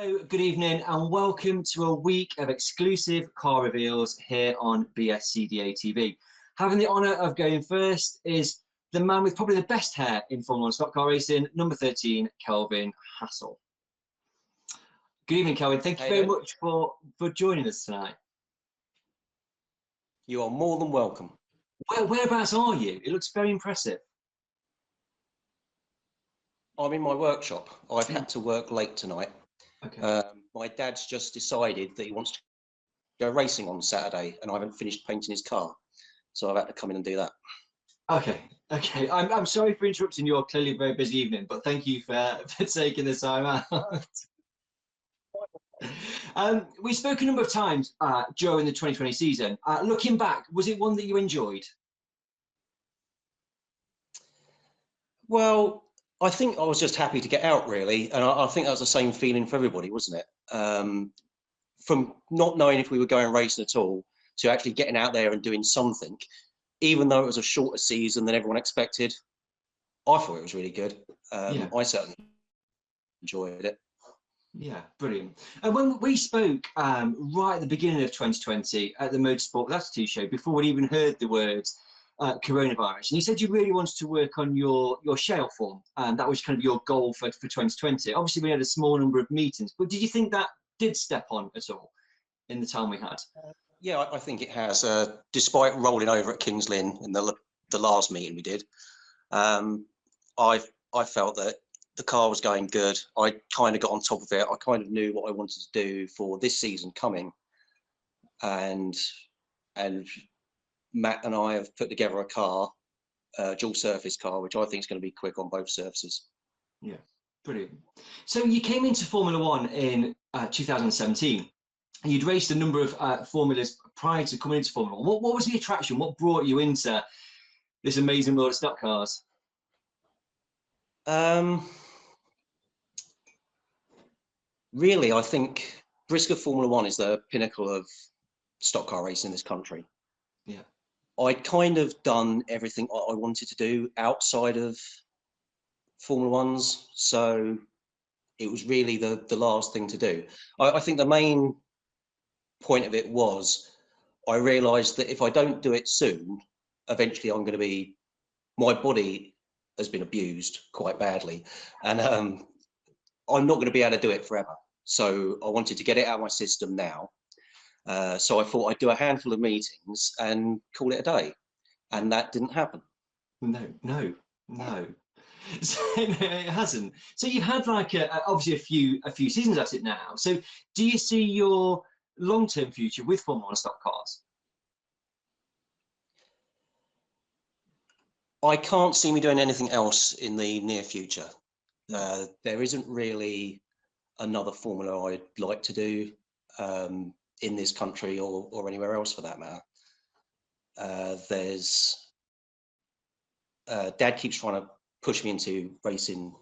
Hello, good evening, and welcome to a week of exclusive car reveals here on BSCDA TV. Having the honour of going first is the man with probably the best hair in Formula 1 stock car racing, number 13, Kelvin Hassell. Good evening, Kelvin. Thank you very much for joining us tonight. You are more than welcome. Whereabouts are you? It looks very impressive. I'm in my workshop. I've had to work late tonight. Okay. My dad's just decided that he wants to go racing on Saturday, and I haven't finished painting his car, so I've had to come in and do that. Okay. I'm sorry for interrupting your clearly very busy evening, but thank you for taking the time out. We spoke a number of times during the 2020 season. Looking back, was it one that you enjoyed? Well, I think I was just happy to get out, really, and I think that was the same feeling for everybody, wasn't it? From not knowing if we were going racing at all to actually getting out there and doing something, even though it was a shorter season than everyone expected, I thought it was really good. Yeah. I certainly enjoyed it. Yeah, brilliant. And when we spoke right at the beginning of 2020 at the Motorsport Latitude show, before we even heard the words coronavirus, and you said you really wanted to work on your shell form, and that was kind of your goal for 2020. Obviously, we had a small number of meetings, but did you think that did step on at all in the time we had? Yeah, I think it has. Despite rolling over at Kings Lynn in the last meeting we did, I felt that the car was going good. I kind of got on top of it. I kind of knew what I wanted to do for this season coming, and Matt and I have put together a car, dual surface car, which I think is going to be quick on both surfaces. Yeah, brilliant. So you came into Formula One in 2017. And you'd raced a number of formulas prior to coming into Formula One. What was the attraction? What brought you into this amazing world of stock cars? Really, I think Briscoe Formula One is the pinnacle of stock car racing in this country. Yeah, I'd kind of done everything I wanted to do outside of Formula Ones, so it was really the last thing to do. I think the main point of it was I realised that if I don't do it soon, eventually I'm going to be, my body has been abused quite badly, and I'm not going to be able to do it forever. So I wanted to get it out of my system now. So I thought I'd do a handful of meetings and call it a day, and that didn't happen. No. So, it hasn't. So you've had like obviously a few seasons at it now. So do you see your long-term future with Formula One stock cars? I can't see me doing anything else in the near future. There isn't really another formula I'd like to do in this country or anywhere else for that matter. Dad keeps trying to push me into racing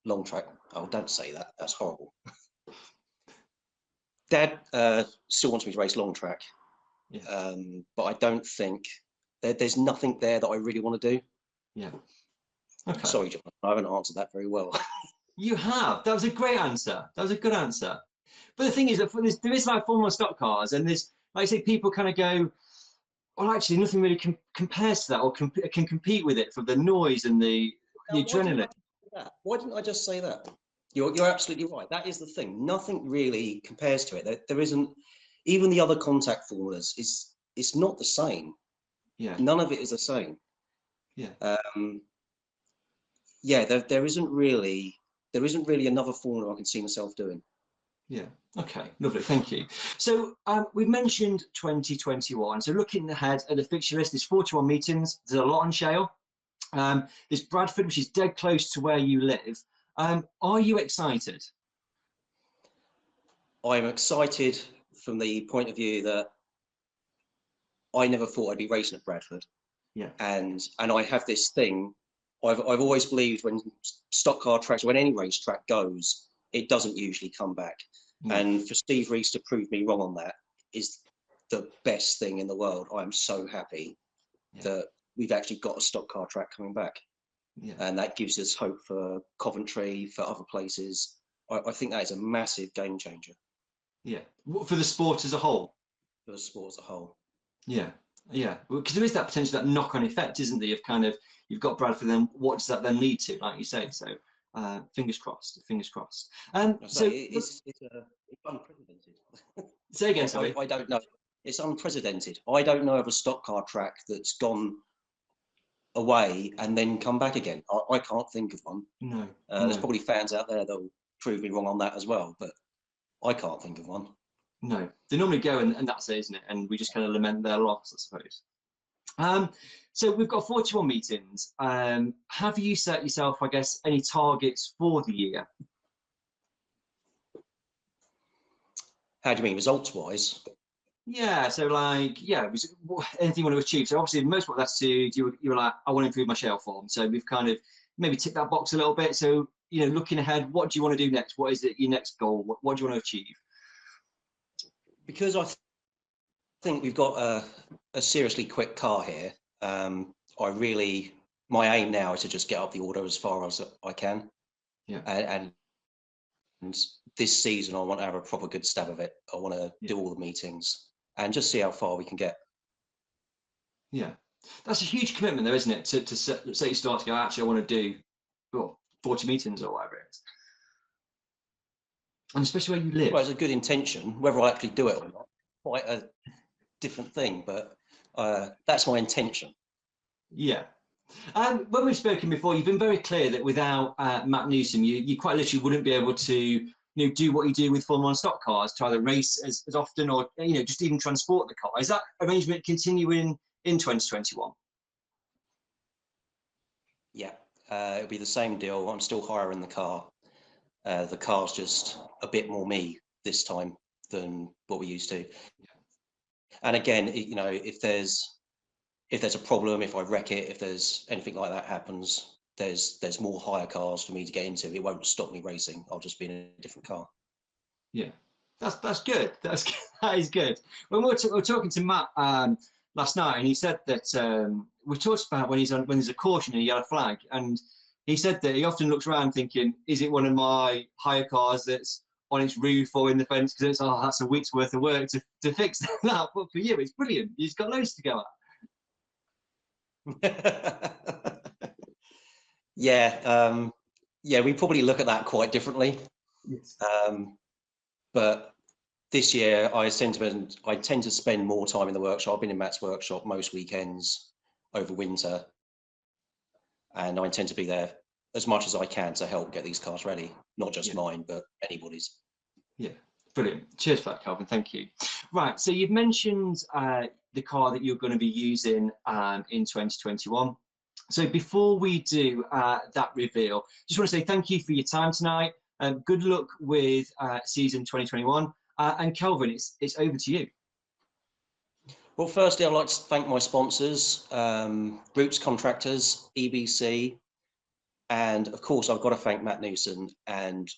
long track. Oh, don't say that. That's horrible. Dad still wants me to race long track, but I don't think there's nothing there that I really want to do. Yeah. Okay. Sorry, John, I haven't answered that very well. You have. That was a great answer. That was a good answer. But the thing is that there is like Formula stock cars, and there's, like I say, people kind of go, well, actually, nothing really compares to that or can compete with it for the noise and the adrenaline. Why didn't I just say that? You're absolutely right. That is the thing. Nothing really compares to it. There isn't, even the other contact formulas. It's not the same. Yeah. None of it is the same. Yeah. Yeah. There isn't really another formula I can see myself doing. Yeah. Okay. Lovely. Thank you. So we've mentioned 2021. So looking ahead at the fixture list, there's 41 meetings. There's a lot on shale. There's Bradford, which is dead close to where you live. Are you excited? I'm excited from the point of view that I never thought I'd be racing at Bradford. Yeah. And I have this thing. I've always believed when stock car tracks, when any race track goes, it doesn't usually come back. Yeah. And for Steve Reese to prove me wrong on that is the best thing in the world. I'm so happy that we've actually got a stock car track coming back. Yeah. And that gives us hope for Coventry, for other places. I think that is a massive game changer Yeah, for the sport as a whole. for the sport as a whole. Yeah, yeah, because there is that potential, that knock-on effect, isn't there? Of kind of, you've got Bradford, then what does that then lead to, like you say? So, fingers crossed, fingers crossed. So It's unprecedented. say again, sorry. I don't know. It's unprecedented. I don't know of a stock car track that's gone away and then come back again. I can't think of one. No, There's no, probably fans out there that'll prove me wrong on that as well, but I can't think of one. no. They normally go and that's it, isn't it? And we just kind of lament their loss, I suppose. So we've got 41 meetings. Have you set yourself, I guess, any targets for the year? How do you mean, results-wise? Yeah, so like, yeah, anything you want to achieve. So obviously, most of what that's to, you were like, I want to improve my shell form. So we've kind of maybe ticked that box a little bit. So, you know, looking ahead, what do you want to do next? What is it, your next goal? What do you want to achieve? Because I think we've got a seriously quick car here. My aim now is to just get up the order as far as I can. Yeah. And this season, I want to have a proper good stab of it. I want to do all the meetings and just see how far we can get. Yeah, that's a huge commitment, though, isn't it? To say you start to go, actually, I want to do 40 meetings or whatever it is, and especially where you live. Well, it's a good intention. Whether I actually do it or not, quite a different thing. But that's my intention. Yeah. When we've spoken before, you've been very clear that without Matt Newsom, you quite literally wouldn't be able to, do what you do with Formula One stock cars, to either race as often or, just even transport the car. Is that arrangement continuing in 2021? Yeah, it'll be the same deal. I'm still hiring the car. The car's just a bit more me this time than what we used to. And again, if there's a problem, if I wreck it, if there's anything like that happens, there's more hire cars for me to get into. It won't stop me racing. I'll just be in a different car. Yeah, that's good. That is good. When we were talking to Matt last night, and he said that we talked about when there's a caution and a yellow flag, and he said that he often looks around thinking, is it one of my hire cars that's on its roof or in the fence? Because it's that's a week's worth of work to fix that. But for you, it's brilliant. You've got loads to go at. Yeah, we probably look at that quite differently. Yes. But this year, I tend to spend more time in the workshop. I've been in Matt's workshop most weekends over winter, and I intend to be there as much as I can to help get these cars ready. Not just mine, but anybody's. Yeah, brilliant. Cheers for that, Kelvin. Thank you. Right, so you've mentioned the car that you're going to be using in 2021. So before we do that reveal, just want to say thank you for your time tonight. Good luck with season 2021. And Kelvin, it's over to you. Well, firstly, I'd like to thank my sponsors, Roots Contractors, EBC, and of course, I've got to thank Matt Newsom and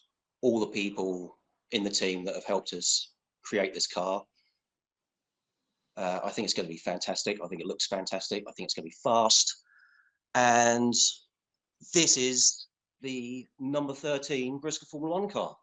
all the people in the team that have helped us create this car. I think it's going to be fantastic. I think it looks fantastic. I think it's going to be fast. And this is the number 13 Bristol Formula One car.